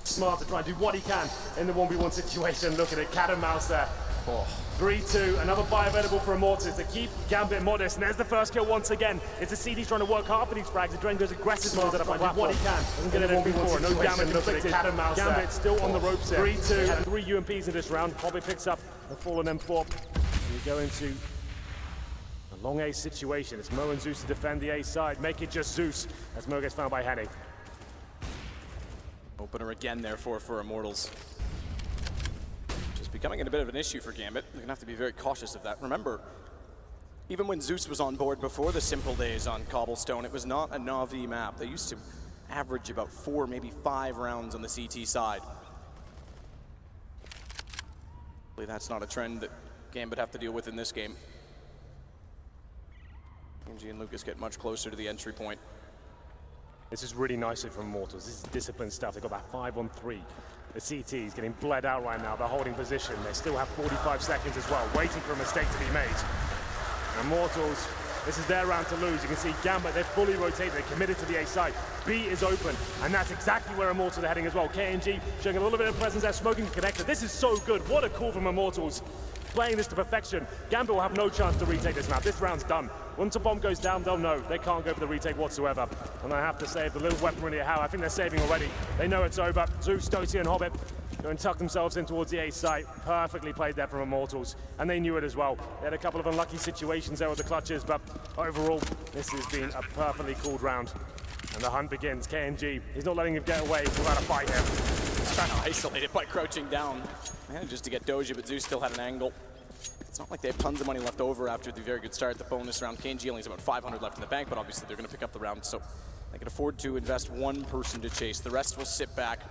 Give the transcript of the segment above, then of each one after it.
Smart to try and do what he can in the 1v1 situation. Look at it, cat and mouse there. 3-2, another buy available for Immortals to keep Gambit modest. And there's the first kill once again. It's the CD trying to work hard for these frags. Adrenaline goes aggressive mode at what he can. Doesn't get it in before. No damage inflicted. Cat and mouse Gambit still on the ropes here. 3-2, and 3 UMPs in this round. Hobbit picks up the fallen M4. And we go into a long A situation. It's Mo and Zeus to defend the A side. Make it just Zeus as Mo gets found by Henny. Opener again, therefore, for Immortals. Just becoming a bit of an issue for Gambit. They're going to have to be very cautious of that. Remember, even when Zeus was on board before the simple days on Cobblestone, it was not a Na'Vi map. They used to average about 4, maybe 5 rounds on the CT side. Hopefully that's not a trend that Gambit have to deal with in this game. KNG and Lucas get much closer to the entry point. This is really nicely from Immortals. This is disciplined stuff. They've got that 5-on-3. The CT is getting bled out right now. They're holding position. They still have 45 seconds as well, waiting for a mistake to be made. Immortals, this is their round to lose. You can see Gambit, they're fully rotated. They're committed to the A side. B is open, and that's exactly where Immortals are heading as well. KNG showing a little bit of presence there, smoking the connector. This is so good. What a call from Immortals. Playing this to perfection. Gambit will have no chance to retake this map. This round's done. Once a bomb goes down, they'll know. They can't go for the retake whatsoever. And I have to say, the little weaponry they have, I think they're saving already. They know it's over. Zeus, Doty, and Hobbit go and tuck themselves in towards the A site. Perfectly played there from Immortals. And they knew it as well. They had a couple of unlucky situations there with the clutches, but overall, this has been a perfectly called round. And the hunt begins. KNG, he's not letting him get away without a fight here. He's trying to isolate it by crouching down. Manages to get Doji, but Zeus still had an angle. It's not like they have tons of money left over after the very good start at the bonus round. KNG only has about 500 left in the bank, but obviously they're going to pick up the round, so they can afford to invest one person to chase. The rest will sit back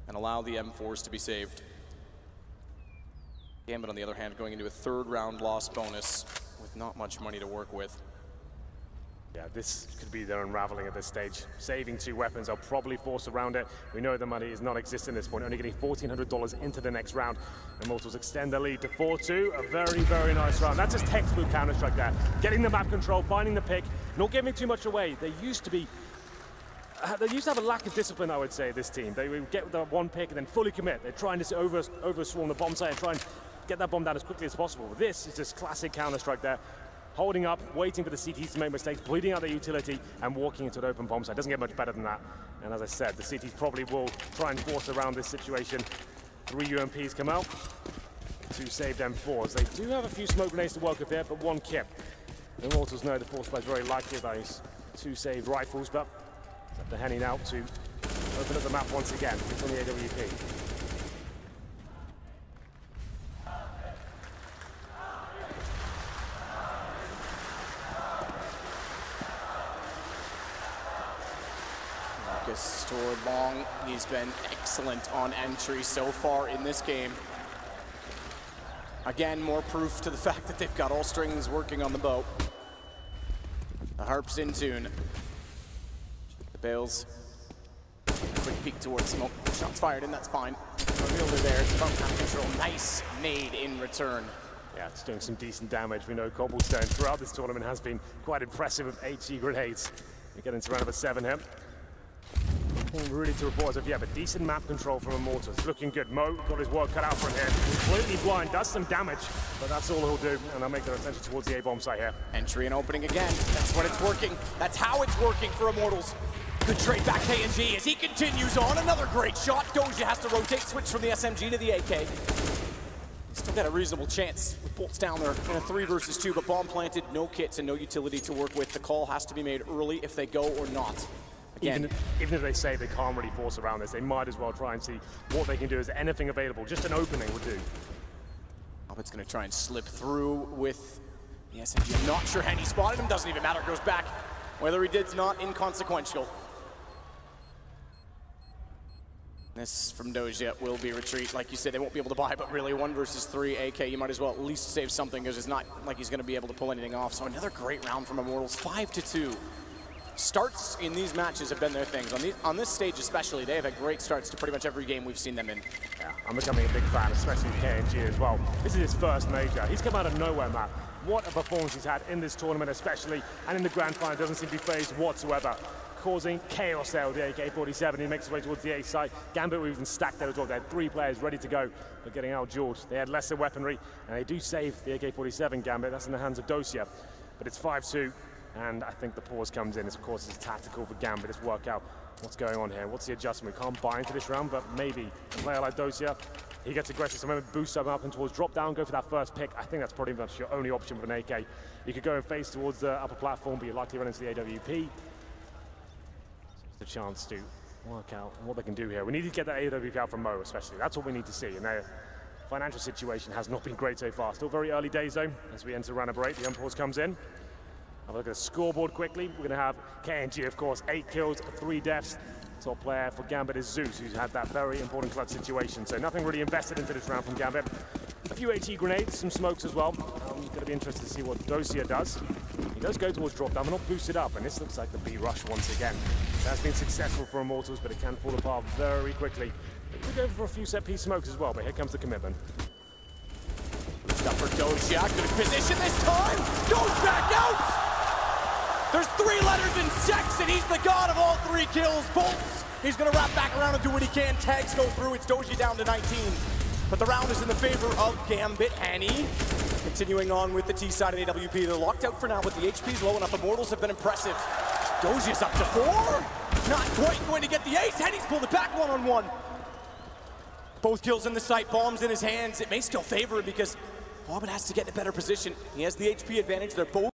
and allow the M4s to be saved. Gambit, on the other hand, going into a 3rd round loss bonus with not much money to work with. Yeah, this could be their unraveling at this stage. Saving 2 weapons, they'll probably force around it. We know the money is not existing at this point, only getting $1,400 into the next round. Immortals extend their lead to 4-2, a very, very nice round. That's just textbook Counter-Strike there. Getting the map control, finding the pick, not giving too much away. They used to have a lack of discipline, I would say, this team. They would get the one pick and then fully commit. They're trying to overswarm the bomb site and try and get that bomb down as quickly as possible. This is just classic Counter-Strike there. Holding up, waiting for the CTs to make mistakes, bleeding out their utility, and walking into an open bomb site. Doesn't get much better than that. And as I said, the CTs probably will try and force around this situation. 3 UMPs come out, 2 saved M4s. They do have a few smoke grenades to work with here, but 1 kip. The Immortals know the force play is very likely of those 2 saved rifles, but it's up to Henny now to open up the map once again. It's on the AWP. Stored long. He's been excellent on entry so far in this game. Again, more proof to the fact that they've got all strings working on the bow. The harp's in tune. The bales. Quick peek towards smoke. Shots fired, and that's fine. Fielder there. It's about time control. Nice nade in return. Yeah, it's doing some decent damage. We know Cobblestone throughout this tournament has been quite impressive with HE grenades. We get into round number 7 here. Nothing really to report as of yet, but decent map control from Immortals. It's looking good. Mo got his work cut out from here. Completely blind, does some damage, but that's all he'll do, and they'll make their attention towards the A-bomb site here. Entry and opening again. That's what it's working. That's how it's working for Immortals. Good trade back KNG as he continues on. Another great shot. Doja has to rotate, switch from the SMG to the AK. Still got a reasonable chance with bolts down there in a 3 versus 2, but bomb planted, no kits and no utility to work with. The call has to be made early if they go or not. Even if they say they can't really force around this, they might as well try and see what they can do. Is there anything available? Just an opening would do. Hobbit's going to try and slip through with the SMG. I'm not sure Henny spotted him. Doesn't even matter. Goes back. Whether he did's not inconsequential. This from Doja will be retreat. Like you said, they won't be able to buy, but really 1 versus 3 AK, you might as well at least save something because it's not like he's going to be able to pull anything off. So another great round from Immortals, 5-2. Starts in these matches have been their things. On this stage especially, they have had great starts to pretty much every game we've seen them in. Yeah, I'm becoming a big fan, especially KNG as well. This is his first major. He's come out of nowhere, Matt. What a performance he's had in this tournament especially, and in the grand final. Doesn't seem to be phased whatsoever. causing chaos there with the AK-47. He makes his way towards the A site. Gambit were even stacked there as well. They had 3 players ready to go, but getting out-dueled. They had lesser weaponry, and they do save the AK-47 Gambit. That's in the hands of Dosia, but it's 5-2, and I think the pause comes in. Of course, it's tactical for Gambit. Let's work out what's going on here. What's the adjustment? We can't buy into this round, but maybe a player like Dosia, he gets aggressive, so maybe boost him up and towards drop down, go for that first pick. I think that's pretty much your only option with an AK. You could go and face towards the upper platform, but you're likely to run into the AWP. So it's a chance to work out what they can do here. We need to get that AWP out from Mo, especially. That's what we need to see. And their financial situation has not been great so far. Still very early days, though, as we enter round number 8. The unpause comes in. Have a look at the scoreboard quickly. We're going to have KNG, of course, 8 kills, 3 deaths. Top player for Gambit is Zeus, who's had that very important clutch situation. So nothing really invested into this round from Gambit. A few HE grenades, some smokes as well. I'm going to be interested to see what Dosia does. He does go towards drop down, but not boosted up, and this looks like the B rush once again. That's been successful for Immortals, but it can fall apart very quickly. We'll go for a few set-piece smokes as well, but here comes the commitment. Boost up for Dosia, good position this time, goes back out! There's 3 letters in sex, and he's the god of all 3 kills. Bolts, he's gonna wrap back around and do what he can. Tags go through, it's Dosia down to 19. But the round is in the favor of Gambit. Hanny continuing on with the T side of the AWP. They're locked out for now, but the HP's low enough. Immortals have been impressive. Dosia's up to 4. Not quite going to get the ace. Hanny's pulled it back one-on-one. Both kills in the sight, bombs in his hands. It may still favor him because Hobbit has to get in a better position. He has the HP advantage. They're both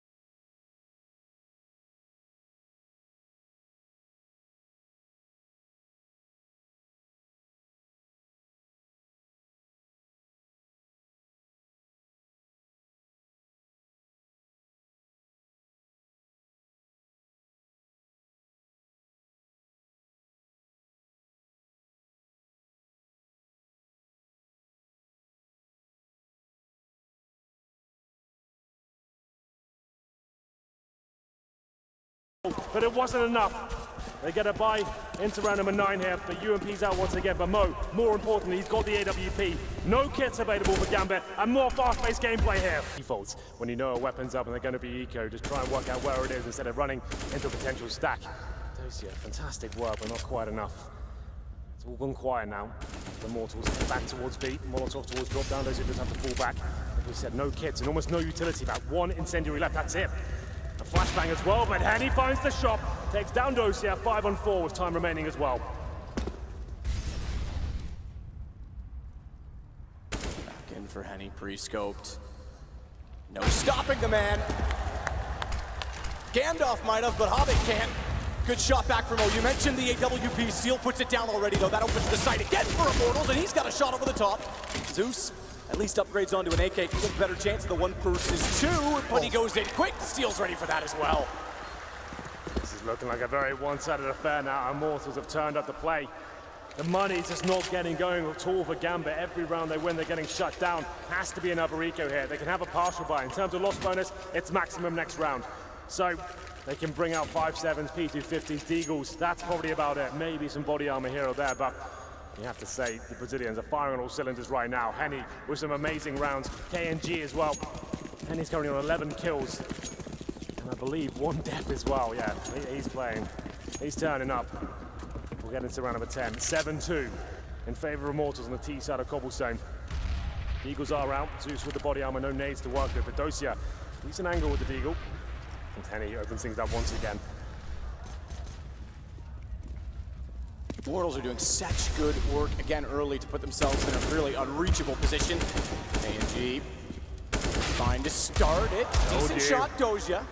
but it wasn't enough. They get a buy into round number 9 here. The UMP's out once again, but Mo, more importantly, he's got the AWP. No kits available for Gambit, and more fast-paced gameplay here. Defaults, when you know a weapon's up and they're going to be eco, just try and work out where it is instead of running into a potential stack. Dosia, fantastic work, but not quite enough. It's all gone quiet now. The Immortals back towards B, Molotov towards drop down. Dosia just have to fall back. Like we said, no kits and almost no utility. About 1 incendiary left, that's it. A flashbang as well, but Henny finds the shot, takes down Dosia, 5-on-4 with time remaining as well. Back in for Henny, pre-scoped. No stopping the man. Gandalf might have, but Hobbit can't. Good shot back from O. You mentioned the AWP. Steel puts it down already, though. That opens the sight again for Immortals, and he's got a shot over the top. Zeus at least upgrades onto an AK. He has a better chance of the 1 versus 2, but he goes in quick. Steel's ready for that as well. This is looking like a very one-sided affair now. Immortals have turned up the play. The money's just not getting going at all for Gambit. Every round they win, they're getting shut down. Has to be another eco here. They can have a partial buy. In terms of loss bonus, it's maximum next round. So they can bring out 5.7s, P250s, Deagles. That's probably about it. Maybe some body armor here or there, but you have to say the Brazilians are firing on all cylinders right now. Henny with some amazing rounds. KNG as well. Henny's currently on 11 kills. And I believe 1 death as well. Yeah, he's playing. He's turning up. We'll get into round number 10. 7-2 in favor of Immortals on the T side of Cobblestone. The Eagles are out. Zeus with the body armor, no nades to work with. But Dosia, decent angle with the Deagle. And Henny opens things up once again. Immortals are doing such good work again early to put themselves in a really unreachable position. KNG trying to start it. Decent shot, Dosia.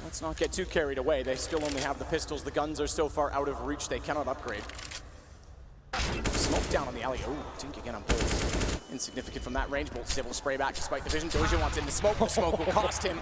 Let's not get too carried away. They still only have the pistols. The guns are so far out of reach they cannot upgrade. Smoke down on the alley. Oh, dink again on Bolts. Insignificant from that range. Bolts is able to spray back despite the vision. Dosia wants in the smoke. The smoke will cost him.